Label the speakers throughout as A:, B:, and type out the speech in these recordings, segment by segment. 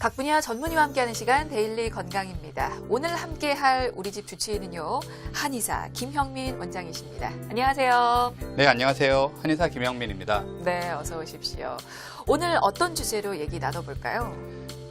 A: 각 분야 전문의와 함께하는 시간 데일리 건강입니다. 오늘 함께할 우리 집 주치의는요. 한의사 김형민 원장이십니다. 안녕하세요.
B: 네, 안녕하세요. 한의사 김형민입니다.
A: 네, 어서 오십시오. 오늘 어떤 주제로 얘기 나눠볼까요?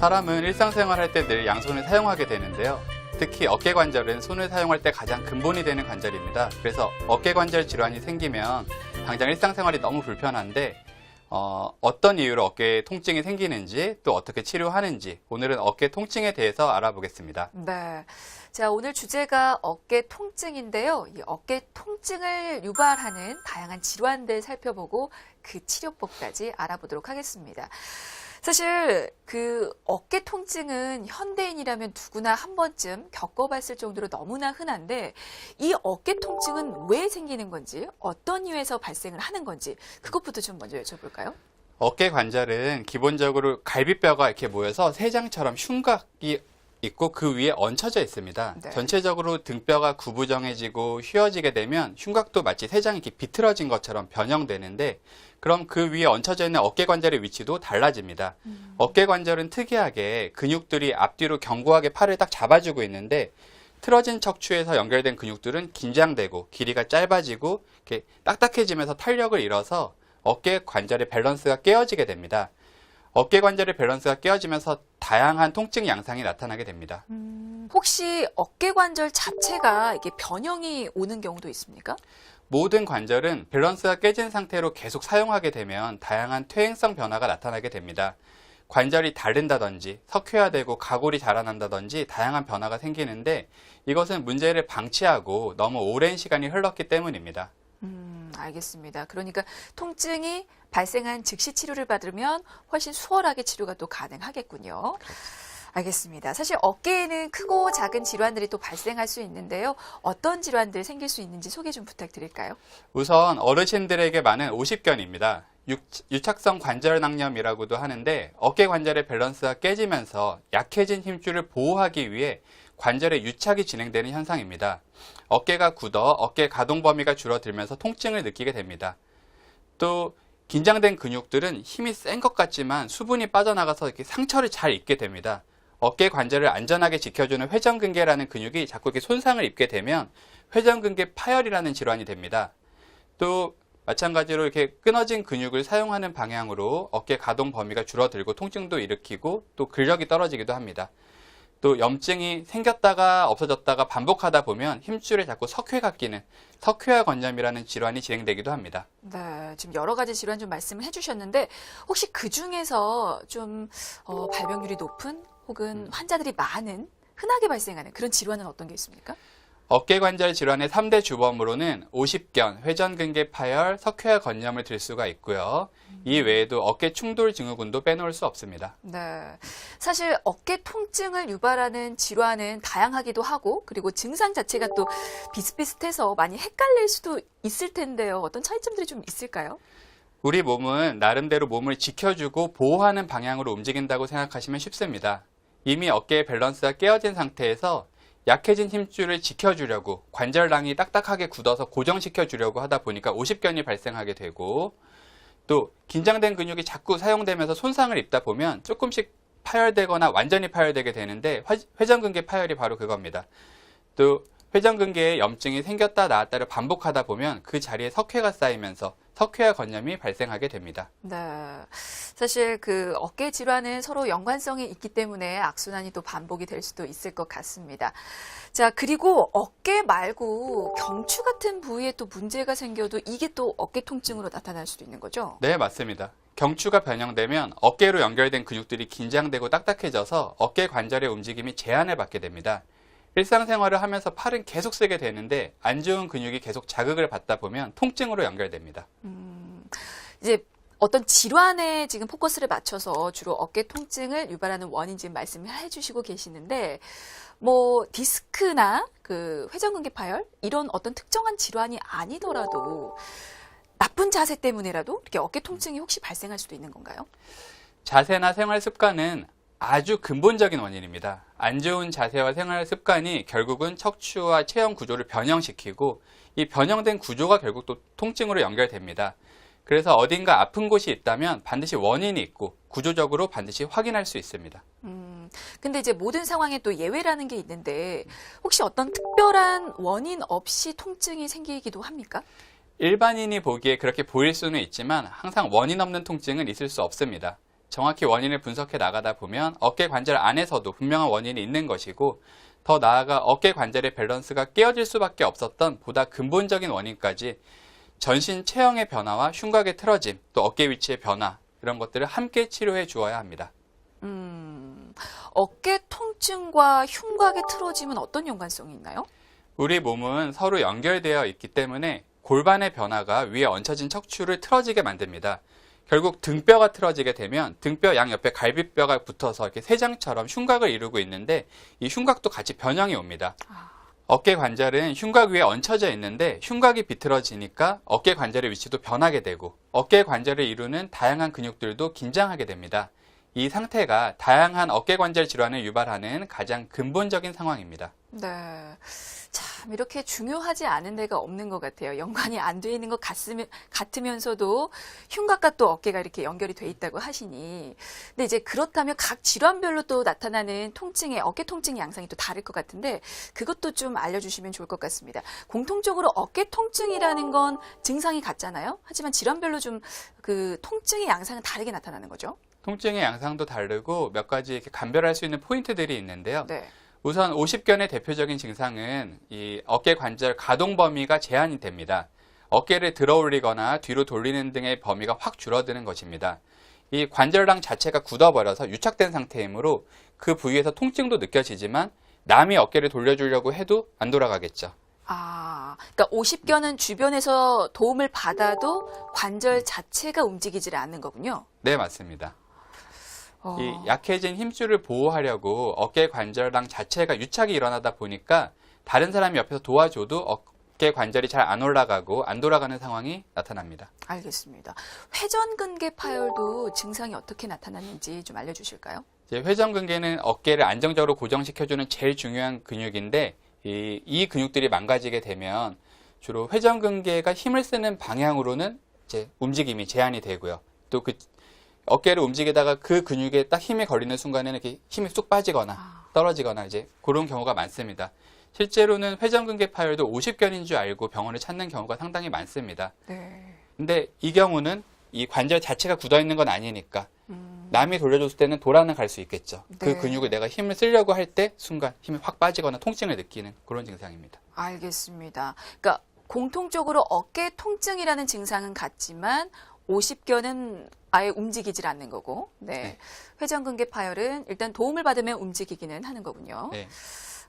B: 사람은 일상생활 할 때 늘 양손을 사용하게 되는데요. 특히 어깨관절은 손을 사용할 때 가장 근본이 되는 관절입니다. 그래서 어깨관절 질환이 생기면 당장 일상생활이 너무 불편한데 어떤 이유로 어깨에 통증이 생기는지 또 어떻게 치료하는지 오늘은 어깨 통증에 대해서 알아보겠습니다.
A: 네. 자, 오늘 주제가 어깨 통증인데요. 이 어깨 통증을 유발하는 다양한 질환들 살펴보고 그 치료법까지 알아보도록 하겠습니다. 사실 그 어깨 통증은 현대인이라면 누구나 한 번쯤 겪어봤을 정도로 너무나 흔한데 이 어깨 통증은 왜 생기는 건지 어떤 이유에서 발생을 하는 건지 그것부터 좀 먼저 여쭤볼까요?
B: 어깨 관절은 기본적으로 갈비뼈가 이렇게 모여서 세 장처럼 흉곽이 있고 그 위에 얹혀져 있습니다.
A: 네.
B: 전체적으로 등뼈가 구부정해지고 휘어지게 되면 흉곽도 마치 세 장이 이렇게 비틀어진 것처럼 변형되는데 그럼 그 위에 얹혀져 있는 어깨 관절의 위치도 달라집니다. 어깨 관절은 특이하게 근육들이 앞뒤로 견고하게 팔을 딱 잡아주고 있는데 틀어진 척추에서 연결된 근육들은 긴장되고 길이가 짧아지고 이렇게 딱딱해지면서 탄력을 잃어서 어깨 관절의 밸런스가 깨어지게 됩니다. 어깨 관절의 밸런스가 깨어지면서 다양한 통증 양상이 나타나게 됩니다.
A: 혹시 어깨 관절 자체가 이게 변형이 오는 경우도 있습니까?
B: 모든 관절은 밸런스가 깨진 상태로 계속 사용하게 되면 다양한 퇴행성 변화가 나타나게 됩니다. 관절이 닳는다든지 석회화되고 가골이 자라난다든지 다양한 변화가 생기는데 이것은 문제를 방치하고 너무 오랜 시간이 흘렀기 때문입니다.
A: 알겠습니다. 그러니까 통증이 발생한 즉시 치료를 받으면 훨씬 수월하게 치료가 또 가능하겠군요. 알겠습니다. 사실 어깨에는 크고 작은 질환들이 또 발생할 수 있는데요. 어떤 질환들 생길 수 있는지 소개 좀 부탁드릴까요?
B: 우선 어르신들에게 많은 오십견입니다. 유착성 관절낭염이라고도 하는데 어깨 관절의 밸런스가 깨지면서 약해진 힘줄을 보호하기 위해 관절의 유착이 진행되는 현상입니다. 어깨가 굳어 어깨 가동 범위가 줄어들면서 통증을 느끼게 됩니다. 또 긴장된 근육들은 힘이 센 것 같지만 수분이 빠져나가서 이렇게 상처를 잘 입게 됩니다. 어깨 관절을 안전하게 지켜주는 회전근개라는 근육이 자꾸 이렇게 손상을 입게 되면 회전근개 파열이라는 질환이 됩니다. 또 마찬가지로 이렇게 끊어진 근육을 사용하는 방향으로 어깨 가동 범위가 줄어들고 통증도 일으키고 또 근력이 떨어지기도 합니다. 또 염증이 생겼다가 없어졌다가 반복하다 보면 힘줄에 자꾸 석회가 끼는 석회화 건염이라는 질환이 진행되기도 합니다.
A: 네, 지금 여러 가지 질환 좀 말씀을 해주셨는데 혹시 그 중에서 좀 발병률이 높은 혹은 환자들이 많은 흔하게 발생하는 그런 질환은 어떤 게 있습니까?
B: 어깨 관절 질환의 3대 주범으로는 오십견, 회전근개 파열, 석회화 건염을 들 수가 있고요. 이 외에도 어깨 충돌 증후군도 빼놓을 수 없습니다.
A: 네, 사실 어깨 통증을 유발하는 질환은 다양하기도 하고 그리고 증상 자체가 또 비슷비슷해서 많이 헷갈릴 수도 있을 텐데요. 어떤 차이점들이 좀 있을까요?
B: 우리 몸은 나름대로 몸을 지켜주고 보호하는 방향으로 움직인다고 생각하시면 쉽습니다. 이미 어깨의 밸런스가 깨어진 상태에서 약해진 힘줄을 지켜주려고 관절낭이 딱딱하게 굳어서 고정시켜주려고 하다 보니까 오십견이 발생하게 되고 또 긴장된 근육이 자꾸 사용되면서 손상을 입다 보면 조금씩 파열되거나 완전히 파열되게 되는데 회전근개 파열이 바로 그겁니다. 또 회전근개에 염증이 생겼다 나았다를 반복하다 보면 그 자리에 석회가 쌓이면서 석회화 건염이 발생하게 됩니다.
A: 네, 사실 그 어깨 질환은 서로 연관성이 있기 때문에 악순환이 또 반복이 될 수도 있을 것 같습니다. 자, 그리고 어깨 말고 경추 같은 부위에 또 문제가 생겨도 이게 또 어깨 통증으로 나타날 수도 있는 거죠?
B: 네, 맞습니다. 경추가 변형되면 어깨로 연결된 근육들이 긴장되고 딱딱해져서 어깨 관절의 움직임이 제한을 받게 됩니다. 일상생활을 하면서 팔은 계속 쓰게 되는데 안 좋은 근육이 계속 자극을 받다 보면 통증으로 연결됩니다.
A: 이제 어떤 질환에 지금 포커스를 맞춰서 주로 어깨 통증을 유발하는 원인 지금 말씀을 해주시고 계시는데 뭐 디스크나 그 회전근개 파열 이런 어떤 특정한 질환이 아니더라도 나쁜 자세 때문에라도 이렇게 어깨 통증이 혹시 발생할 수도 있는 건가요?
B: 자세나 생활 습관은 아주 근본적인 원인입니다. 안 좋은 자세와 생활 습관이 결국은 척추와 체형 구조를 변형시키고 이 변형된 구조가 결국 또 통증으로 연결됩니다. 그래서 어딘가 아픈 곳이 있다면 반드시 원인이 있고 구조적으로 반드시 확인할 수 있습니다.
A: 근데 이제 모든 상황에 또 예외라는 게 있는데 혹시 어떤 특별한 원인 없이 통증이 생기기도 합니까?
B: 일반인이 보기에 그렇게 보일 수는 있지만 항상 원인 없는 통증은 있을 수 없습니다. 정확히 원인을 분석해 나가다 보면 어깨 관절 안에서도 분명한 원인이 있는 것이고 더 나아가 어깨 관절의 밸런스가 깨어질 수밖에 없었던 보다 근본적인 원인까지 전신 체형의 변화와 흉곽의 틀어짐, 또 어깨 위치의 변화 이런 것들을 함께 치료해 주어야 합니다.
A: 어깨 통증과 흉곽의 틀어짐은 어떤 연관성이 있나요?
B: 우리 몸은 서로 연결되어 있기 때문에 골반의 변화가 위에 얹혀진 척추를 틀어지게 만듭니다. 결국 등뼈가 틀어지게 되면 등뼈 양옆에 갈비뼈가 붙어서 이렇게 쇠장처럼 흉곽을 이루고 있는데 이 흉곽도 같이 변형이 옵니다. 어깨 관절은 흉곽 위에 얹혀져 있는데 흉곽이 비틀어지니까 어깨 관절의 위치도 변하게 되고 어깨 관절을 이루는 다양한 근육들도 긴장하게 됩니다. 이 상태가 다양한 어깨 관절 질환을 유발하는 가장 근본적인 상황입니다.
A: 네. 참, 이렇게 중요하지 않은 데가 없는 것 같아요. 연관이 안 돼 있는 것 같으면서도 흉곽과 또 어깨가 이렇게 연결이 돼 있다고 하시니. 근데 이제 그렇다면 각 질환별로 또 나타나는 통증의, 어깨 통증의 양상이 또 다를 것 같은데 그것도 좀 알려주시면 좋을 것 같습니다. 공통적으로 어깨 통증이라는 건 증상이 같잖아요. 하지만 질환별로 좀 그 통증의 양상은 다르게 나타나는 거죠.
B: 통증의 양상도 다르고 몇 가지 이렇게 감별할 수 있는 포인트들이 있는데요.
A: 네.
B: 우선 50견의 대표적인 증상은 이 어깨 관절 가동 범위가 제한이 됩니다. 어깨를 들어 올리거나 뒤로 돌리는 등의 범위가 확 줄어드는 것입니다. 이 관절랑 자체가 굳어버려서 유착된 상태이므로 그 부위에서 통증도 느껴지지만 남이 어깨를 돌려주려고 해도 안 돌아가겠죠.
A: 그러니까 50견은 주변에서 도움을 받아도 관절 자체가 움직이지를 않는 거군요.
B: 네, 맞습니다. 이 약해진 힘줄을 보호하려고 어깨 관절랑 자체가 유착이 일어나다 보니까 다른 사람이 옆에서 도와줘도 어깨 관절이 잘 안 올라가고 안 돌아가는 상황이 나타납니다.
A: 알겠습니다. 회전근개 파열도 증상이 어떻게 나타나는지 좀 알려주실까요?
B: 이제 회전근개는 어깨를 안정적으로 고정시켜주는 제일 중요한 근육인데 이 근육들이 망가지게 되면 주로 회전근개가 힘을 쓰는 방향으로는 이제 움직임이 제한이 되고요. 또 그 어깨를 움직이다가 그 근육에 딱 힘이 걸리는 순간에는 이렇게 힘이 쑥 빠지거나 떨어지거나 이제 그런 경우가 많습니다. 실제로는 회전근개 파열도 50견인 줄 알고 병원을 찾는 경우가 상당히 많습니다.
A: 네.
B: 근데 이 경우는 이 관절 자체가 굳어 있는 건 아니니까 남이 돌려줬을 때는 돌아는 갈 수 있겠죠.
A: 네.
B: 그 근육을 내가 힘을 쓰려고 할 때 순간 힘이 확 빠지거나 통증을 느끼는 그런 증상입니다.
A: 알겠습니다. 그러니까 공통적으로 어깨 통증이라는 증상은 같지만 50견은 아예 움직이질 않는 거고, 네. 회전근개 파열은 일단 도움을 받으면 움직이기는 하는 거군요.
B: 네.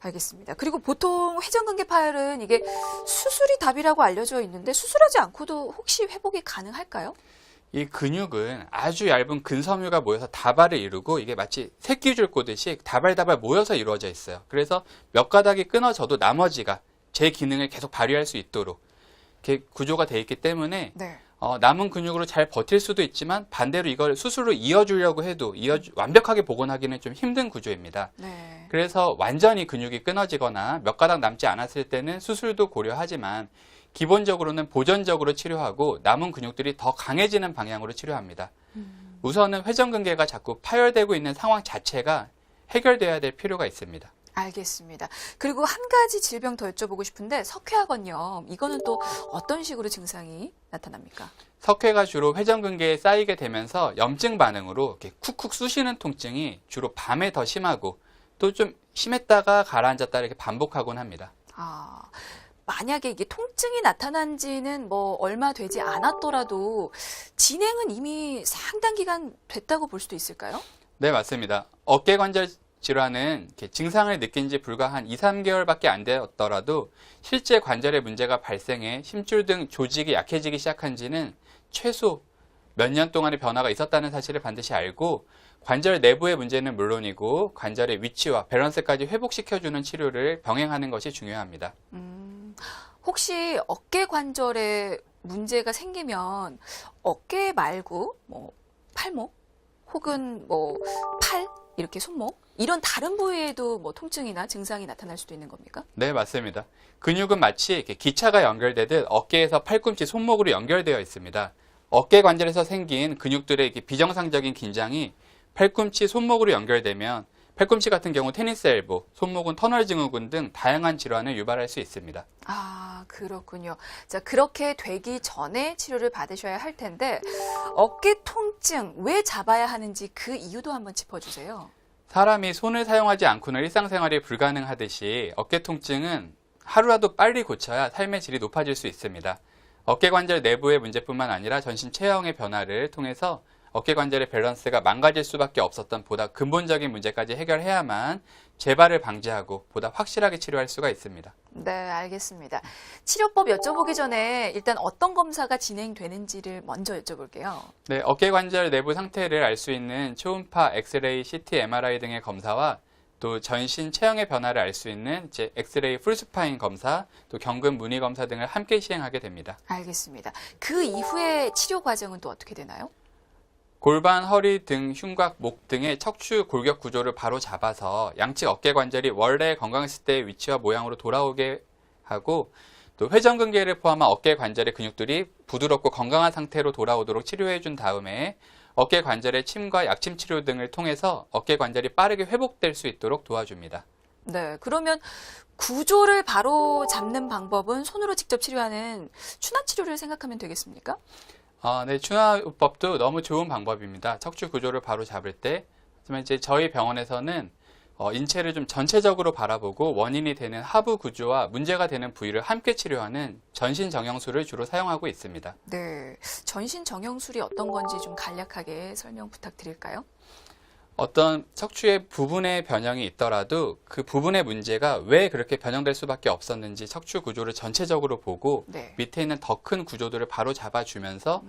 A: 알겠습니다. 그리고 보통 회전근개 파열은 이게 수술이 답이라고 알려져 있는데 수술하지 않고도 혹시 회복이 가능할까요?
B: 이 근육은 아주 얇은 근섬유가 모여서 다발을 이루고 이게 마치 새끼줄 꼬듯이 다발다발 모여서 이루어져 있어요. 그래서 몇 가닥이 끊어져도 나머지가 제 기능을 계속 발휘할 수 있도록 이렇게 구조가 되어 있기 때문에
A: 네.
B: 남은 근육으로 잘 버틸 수도 있지만 반대로 이걸 수술로 이어주려고 해도 완벽하게 복원하기는 좀 힘든 구조입니다.
A: 네.
B: 그래서 완전히 근육이 끊어지거나 몇 가닥 남지 않았을 때는 수술도 고려하지만 기본적으로는 보존적으로 치료하고 남은 근육들이 더 강해지는 방향으로 치료합니다. 우선은 회전근개가 자꾸 파열되고 있는 상황 자체가 해결돼야 될 필요가 있습니다.
A: 알겠습니다. 그리고 한 가지 질병 더 여쭤보고 싶은데 석회화건염 이거는 또 어떤 식으로 증상이 나타납니까?
B: 석회가 주로 회전근개에 쌓이게 되면서 염증 반응으로 이렇게 쿡쿡 쑤시는 통증이 주로 밤에 더 심하고 또 좀 심했다가 가라앉았다 이렇게 반복하곤 합니다.
A: 만약에 이게 통증이 나타난 지는 뭐 얼마 되지 않았더라도 진행은 이미 상당 기간 됐다고 볼 수도 있을까요?
B: 네, 맞습니다. 어깨 관절 질환은 이렇게 증상을 느낀 지 불과 한 2, 3개월밖에 안 되었더라도 실제 관절에 문제가 발생해 힘줄 등 조직이 약해지기 시작한 지는 최소 몇 년 동안의 변화가 있었다는 사실을 반드시 알고 관절 내부의 문제는 물론이고 관절의 위치와 밸런스까지 회복시켜주는 치료를 병행하는 것이 중요합니다.
A: 혹시 어깨 관절에 문제가 생기면 어깨 말고 뭐 팔목 혹은 뭐 팔 이렇게 손목 이런 다른 부위에도 뭐 통증이나 증상이 나타날 수도 있는 겁니까?
B: 네, 맞습니다. 근육은 마치 이렇게 기차가 연결되듯 어깨에서 팔꿈치, 손목으로 연결되어 있습니다. 어깨 관절에서 생긴 근육들의 이렇게 비정상적인 긴장이 팔꿈치, 손목으로 연결되면 팔꿈치 같은 경우 테니스 엘보, 손목은 터널 증후군 등 다양한 질환을 유발할 수 있습니다.
A: 아, 그렇군요. 자, 그렇게 되기 전에 치료를 받으셔야 할 텐데 어깨 통증 왜 잡아야 하는지 그 이유도 한번 짚어주세요.
B: 사람이 손을 사용하지 않고는 일상생활이 불가능하듯이 어깨 통증은 하루라도 빨리 고쳐야 삶의 질이 높아질 수 있습니다. 어깨관절 내부의 문제뿐만 아니라 전신 체형의 변화를 통해서 어깨관절의 밸런스가 망가질 수밖에 없었던 보다 근본적인 문제까지 해결해야만 재발을 방지하고 보다 확실하게 치료할 수가 있습니다.
A: 네, 알겠습니다. 치료법 여쭤보기 전에 일단 어떤 검사가 진행되는지를 먼저 여쭤볼게요.
B: 네, 어깨관절 내부 상태를 알 수 있는 초음파, 엑스레이, CT, MRI 등의 검사와 또 전신 체형의 변화를 알 수 있는 엑스레이 풀스파인 검사, 또 경근 무늬 검사 등을 함께 시행하게 됩니다.
A: 알겠습니다. 그 이후에 치료 과정은 또 어떻게 되나요?
B: 골반, 허리 등 흉곽, 목 등의 척추 골격 구조를 바로 잡아서 양측 어깨 관절이 원래 건강했을 때의 위치와 모양으로 돌아오게 하고 또 회전근개를 포함한 어깨 관절의 근육들이 부드럽고 건강한 상태로 돌아오도록 치료해 준 다음에 어깨 관절의 침과 약침 치료 등을 통해서 어깨 관절이 빠르게 회복될 수 있도록 도와줍니다.
A: 네, 그러면 구조를 바로 잡는 방법은 손으로 직접 치료하는 추나 치료를 생각하면 되겠습니까?
B: 네, 추나요법도 너무 좋은 방법입니다. 척추 구조를 바로 잡을 때. 하지만 이제 저희 병원에서는 인체를 좀 전체적으로 바라보고 원인이 되는 하부 구조와 문제가 되는 부위를 함께 치료하는 전신 정형술을 주로 사용하고 있습니다.
A: 네, 전신 정형술이 어떤 건지 좀 간략하게 설명 부탁드릴까요?
B: 어떤 척추의 부분의 변형이 있더라도 그 부분의 문제가 왜 그렇게 변형될 수밖에 없었는지 척추 구조를 전체적으로 보고
A: 네.
B: 밑에 있는 더 큰 구조들을 바로 잡아주면서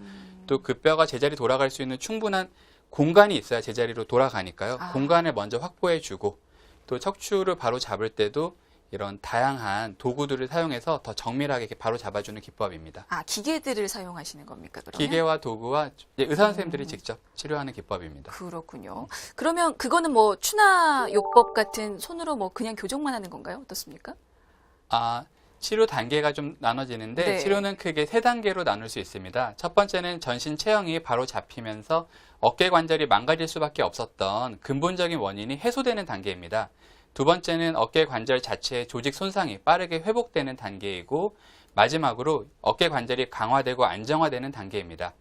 B: 또 그 뼈가 제자리 돌아갈 수 있는 충분한 공간이 있어야 제자리로 돌아가니까요.
A: 아.
B: 공간을 먼저 확보해주고 또 척추를 바로 잡을 때도 이런 다양한 도구들을 사용해서 더 정밀하게 이렇게 바로 잡아주는 기법입니다.
A: 아, 기계들을 사용하시는 겁니까, 그러면?
B: 기계와 도구와 의사 선생님들이 직접 치료하는 기법입니다.
A: 그렇군요. 그러면 그거는 뭐 추나요법 같은 손으로 뭐 그냥 교정만 하는 건가요? 어떻습니까?
B: 치료 단계가 좀 나눠지는데
A: 네.
B: 치료는 크게 3단계로 나눌 수 있습니다. 첫 번째는 전신 체형이 바로 잡히면서 어깨 관절이 망가질 수밖에 없었던 근본적인 원인이 해소되는 단계입니다. 두 번째는 어깨 관절 자체의 조직 손상이 빠르게 회복되는 단계이고 마지막으로 어깨 관절이 강화되고 안정화되는 단계입니다.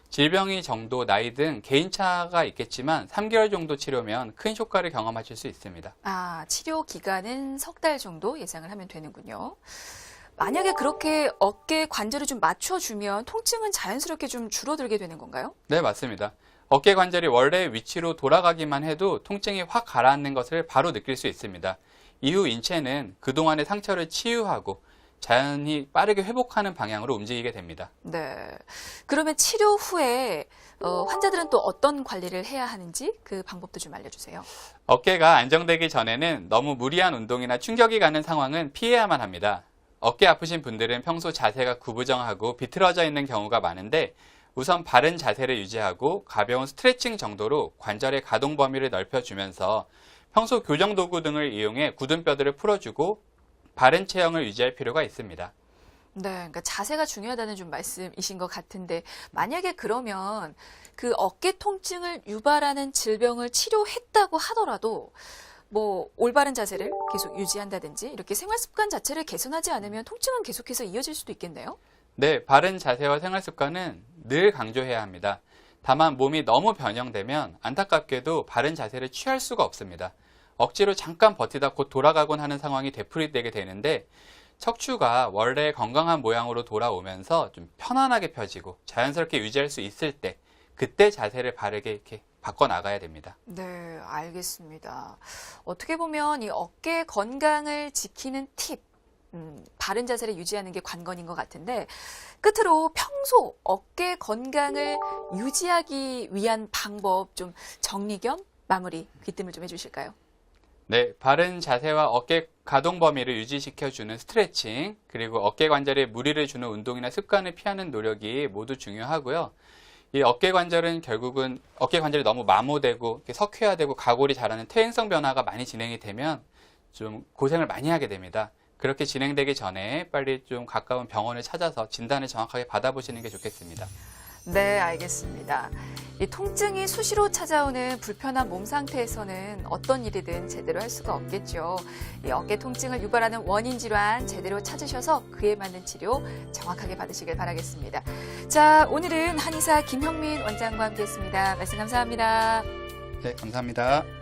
B: 질병의 정도, 나이 등 개인차가 있겠지만 3개월 정도 치료면 큰 효과를 경험하실 수 있습니다.
A: 아, 치료 기간은 석 달 정도 예상을 하면 되는군요. 만약에 그렇게 어깨 관절을 좀 맞춰주면 통증은 자연스럽게 좀 줄어들게 되는 건가요?
B: 네, 맞습니다. 어깨 관절이 원래 위치로 돌아가기만 해도 통증이 확 가라앉는 것을 바로 느낄 수 있습니다. 이후 인체는 그동안의 상처를 치유하고 자연히 빠르게 회복하는 방향으로 움직이게 됩니다.
A: 네. 그러면 치료 후에 환자들은 또 어떤 관리를 해야 하는지 그 방법도 좀 알려주세요.
B: 어깨가 안정되기 전에는 너무 무리한 운동이나 충격이 가는 상황은 피해야만 합니다. 어깨 아프신 분들은 평소 자세가 구부정하고 비틀어져 있는 경우가 많은데 우선 바른 자세를 유지하고 가벼운 스트레칭 정도로 관절의 가동 범위를 넓혀주면서 평소 교정 도구 등을 이용해 굳은 뼈들을 풀어주고 바른 체형을 유지할 필요가 있습니다.
A: 네, 그러니까 자세가 중요하다는 좀 말씀이신 것 같은데 만약에 그러면 그 어깨 통증을 유발하는 질병을 치료했다고 하더라도 뭐 올바른 자세를 계속 유지한다든지 이렇게 생활 습관 자체를 개선하지 않으면 통증은 계속해서 이어질 수도 있겠네요.
B: 네, 바른 자세와 생활 습관은 늘 강조해야 합니다. 다만 몸이 너무 변형되면 안타깝게도 바른 자세를 취할 수가 없습니다. 억지로 잠깐 버티다 곧 돌아가곤 하는 상황이 되풀이되게 되는데 척추가 원래 건강한 모양으로 돌아오면서 좀 편안하게 펴지고 자연스럽게 유지할 수 있을 때 그때 자세를 바르게 이렇게 바꿔 나가야 됩니다.
A: 네, 알겠습니다. 어떻게 보면 이 어깨 건강을 지키는 팁, 바른 자세를 유지하는 게 관건인 것 같은데 끝으로 평소 어깨 건강을 유지하기 위한 방법 좀 정리 겸 마무리 귀뜸을 좀 해주실까요?
B: 네, 바른 자세와 어깨 가동 범위를 유지시켜주는 스트레칭, 그리고 어깨 관절에 무리를 주는 운동이나 습관을 피하는 노력이 모두 중요하고요. 이 어깨 관절은 결국은 어깨 관절이 너무 마모되고 이렇게 석회화되고 가골이 자라는 퇴행성 변화가 많이 진행이 되면 좀 고생을 많이 하게 됩니다. 그렇게 진행되기 전에 빨리 좀 가까운 병원을 찾아서 진단을 정확하게 받아보시는 게 좋겠습니다.
A: 네, 알겠습니다. 이 통증이 수시로 찾아오는 불편한 몸 상태에서는 어떤 일이든 제대로 할 수가 없겠죠. 이 어깨 통증을 유발하는 원인 질환 제대로 찾으셔서 그에 맞는 치료 정확하게 받으시길 바라겠습니다. 자, 오늘은 한의사 김형민 원장과 함께했습니다. 말씀 감사합니다.
B: 네, 감사합니다.